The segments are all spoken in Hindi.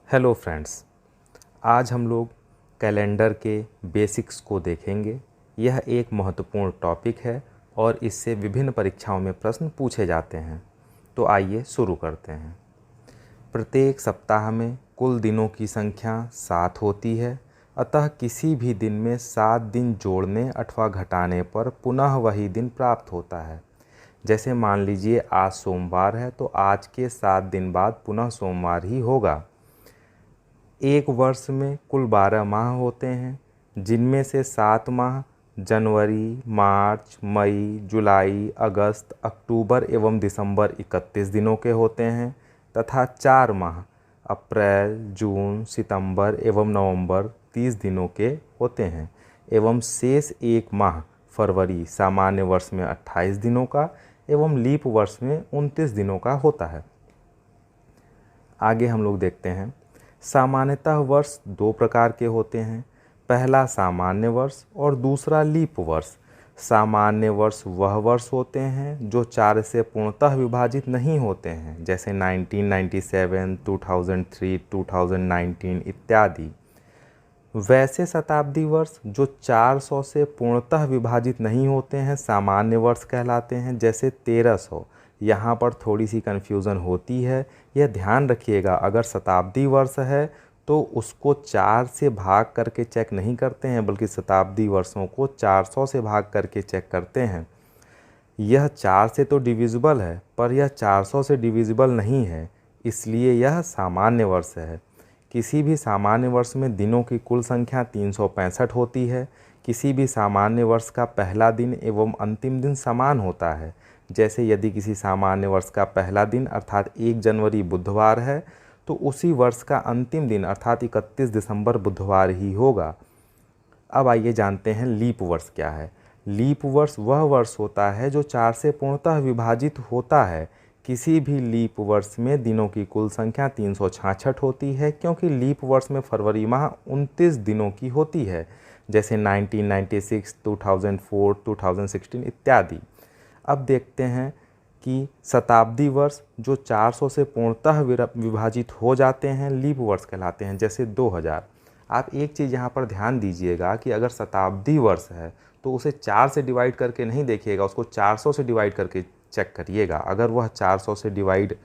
हेलो फ्रेंड्स, आज हम लोग कैलेंडर के बेसिक्स को देखेंगे। यह एक महत्वपूर्ण टॉपिक है और इससे विभिन्न परीक्षाओं में प्रश्न पूछे जाते हैं। तो आइए शुरू करते हैं। प्रत्येक सप्ताह में कुल दिनों की संख्या 7 होती है, अतः किसी भी दिन में 7 दिन जोड़ने अथवा घटाने पर पुनः वही दिन प्राप्त होता है। जैसे मान लीजिए आज सोमवार है, तो आज के 7 दिन बाद पुनः सोमवार ही होगा। एक वर्ष में कुल 12 माह होते हैं, जिनमें से 7 माह जनवरी, मार्च, मई, जुलाई, अगस्त, अक्टूबर एवं दिसंबर 31 दिनों के होते हैं तथा 4 माह अप्रैल, जून, सितंबर एवं नवंबर 30 दिनों के होते हैं एवं शेष एक माह फरवरी सामान्य वर्ष में 28 दिनों का एवं लीप वर्ष में 29 दिनों का होता है। आगे हम लोग देखते हैं। सामान्यतः वर्ष 2 प्रकार के होते हैं, पहला सामान्य वर्ष और दूसरा लीप वर्ष। सामान्य वर्ष वह वर्ष होते हैं जो 4 से पूर्णतः विभाजित नहीं होते हैं, जैसे 1997, 2003, 2019 इत्यादि। वैसे शताब्दी वर्ष जो 400 से पूर्णतः विभाजित नहीं होते हैं सामान्य वर्ष कहलाते हैं, जैसे 1300। यहाँ पर थोड़ी सी कन्फ्यूज़न होती है, यह ध्यान रखिएगा। अगर शताब्दी वर्ष है तो उसको 4 से भाग करके चेक नहीं करते हैं, बल्कि शताब्दी वर्षों को 400 से भाग करके चेक करते हैं। यह 4 से तो डिविजिबल है, पर यह 400 से डिविजिबल नहीं है, इसलिए यह सामान्य वर्ष है। किसी भी सामान्य वर्ष में दिनों की कुल संख्या 365 होती है। किसी भी सामान्य वर्ष का पहला दिन एवं अंतिम दिन समान होता है। जैसे यदि किसी सामान्य वर्ष का पहला दिन अर्थात 1 जनवरी बुधवार है, तो उसी वर्ष का अंतिम दिन अर्थात 31 दिसंबर बुधवार ही होगा। अब आइए जानते हैं लीप वर्ष क्या है। लीप वर्ष वह वर्ष होता है जो 4 से पूर्णतः विभाजित होता है। किसी भी लीप वर्ष में दिनों की कुल संख्या 366 होती है, क्योंकि लीप वर्ष में फरवरी माह 29 दिनों की होती है, जैसे 1996, 2004, 2016 इत्यादि। अब देखते हैं कि शताब्दी वर्ष जो 400 से पूर्णतः विभाजित हो जाते हैं लीप वर्ष कहलाते हैं, जैसे 2000। आप एक चीज़ यहाँ पर ध्यान दीजिएगा कि अगर शताब्दी वर्ष है तो उसे 4 से डिवाइड करके नहीं देखिएगा, उसको 400 से डिवाइड करके चेक करिएगा। अगर वह 400 से डिवाइड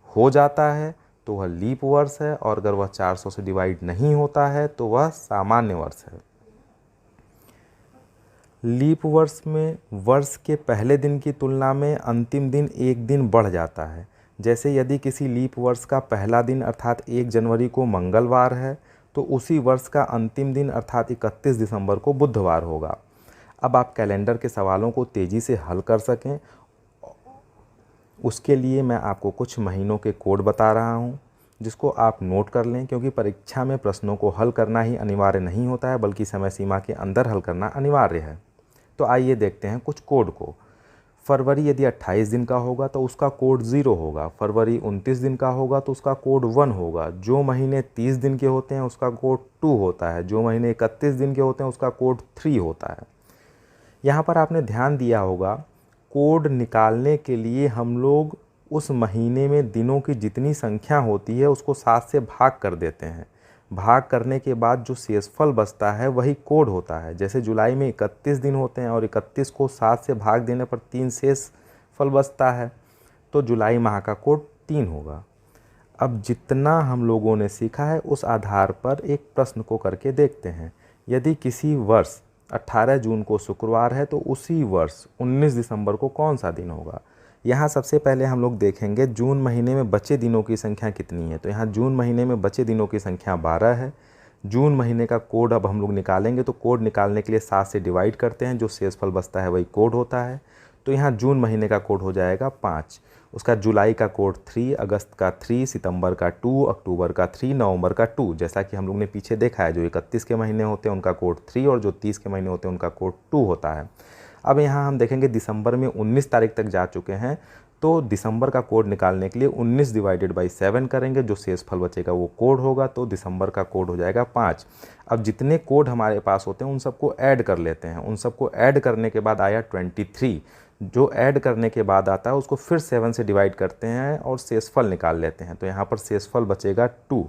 हो जाता है तो वह लीप वर्ष है, और अगर वह 400 से डिवाइड नहीं होता है तो वह सामान्य वर्ष है। लीप वर्ष में वर्ष के पहले दिन की तुलना में अंतिम दिन एक दिन बढ़ जाता है। जैसे यदि किसी लीप वर्ष का पहला दिन अर्थात 1 जनवरी को मंगलवार है, तो उसी वर्ष का अंतिम दिन अर्थात 31 दिसंबर को बुधवार होगा। अब आप कैलेंडर के सवालों को तेज़ी से हल कर सकें, उसके लिए मैं आपको कुछ महीनों के कोड बता रहा हूं, जिसको आप नोट कर लें, क्योंकि परीक्षा में प्रश्नों को हल करना ही अनिवार्य नहीं होता है, बल्कि समय सीमा के अंदर हल करना अनिवार्य है। तो आइए देखते हैं कुछ कोड को। फरवरी यदि 28 दिन का होगा तो उसका कोड 0 होगा। फरवरी 29 दिन का होगा तो उसका कोड 1 होगा। जो महीने 30 दिन के होते हैं उसका कोड 2 होता है। जो महीने 31 दिन के होते हैं उसका कोड 3 होता है। यहाँ पर आपने ध्यान दिया होगा, कोड निकालने के लिए हम लोग उस महीने में दिनों की जितनी संख्या होती है उसको 7 से भाग कर देते हैं। भाग करने के बाद जो शेषफल बचता है वही कोड होता है। जैसे जुलाई में 31 दिन होते हैं और 31 को 7 से भाग देने पर 3 शेषफल बचता है, तो जुलाई माह का कोड 3 होगा। अब जितना हम लोगों ने सीखा है उस आधार पर एक प्रश्न को करके देखते हैं। यदि किसी वर्ष 18 जून को शुक्रवार है तो उसी वर्ष 19 दिसंबर को कौन सा दिन होगा। यहाँ सबसे पहले हम लोग देखेंगे जून महीने में बचे दिनों की संख्या कितनी है। तो यहाँ जून महीने में बचे दिनों की संख्या 12 है। जून महीने का कोड अब हम लोग निकालेंगे, तो कोड निकालने के लिए 7 से डिवाइड करते हैं, जो शेषफल बचता है वही कोड होता है। तो यहाँ जून महीने का कोड हो जाएगा 5। उसका जुलाई का कोड 3, अगस्त का 3, सितंबर का 2, अक्टूबर का 3, नवंबर का 2। जैसा कि हम लोग ने पीछे देखा है, जो 31 के महीने होते हैं उनका कोड 3 और जो 30 के महीने होते हैं उनका कोड 2 होता है। अब यहाँ हम देखेंगे दिसंबर में 19 तारीख तक जा चुके हैं, तो दिसंबर का कोड निकालने के लिए 19 डिवाइडेड बाई 7 करेंगे, जो शेषफल बचेगा वो कोड होगा, तो दिसंबर का कोड हो जाएगा 5। अब जितने कोड हमारे पास होते हैं उन सबको ऐड कर लेते हैं। उन सबको ऐड करने के बाद आया 23। जो ऐड करने के बाद आता है उसको फिर 7 से डिवाइड करते हैं और शेषफल निकाल लेते हैं। तो यहाँ पर शेषफल बचेगा 2।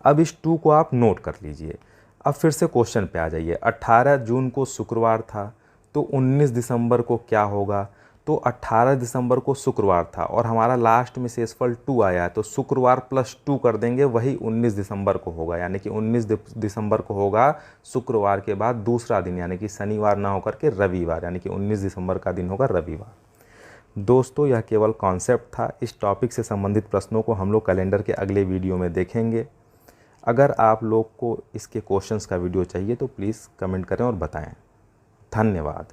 अब इस 2 को आप नोट कर लीजिए। अब फिर से क्वेश्चन पे आ जाइए। 18 जून को शुक्रवार था, तो 19 दिसंबर को क्या होगा? तो 18 दिसंबर को शुक्रवार था और हमारा लास्ट में शेषफल 2 आया है, तो शुक्रवार प्लस 2 कर देंगे, वही 19 दिसंबर को होगा। यानी कि 19 दिसंबर को होगा शुक्रवार के बाद दूसरा दिन, यानी कि शनिवार ना होकर के रविवार, यानी कि 19 दिसंबर का दिन होगा रविवार। दोस्तों, यह केवल कॉन्सेप्ट था। इस टॉपिक से संबंधित प्रश्नों को हम लोग कैलेंडर के अगले वीडियो में देखेंगे। अगर आप लोग को इसके क्वेश्चंस का वीडियो चाहिए तो प्लीज़ कमेंट करें और बताएं। धन्यवाद।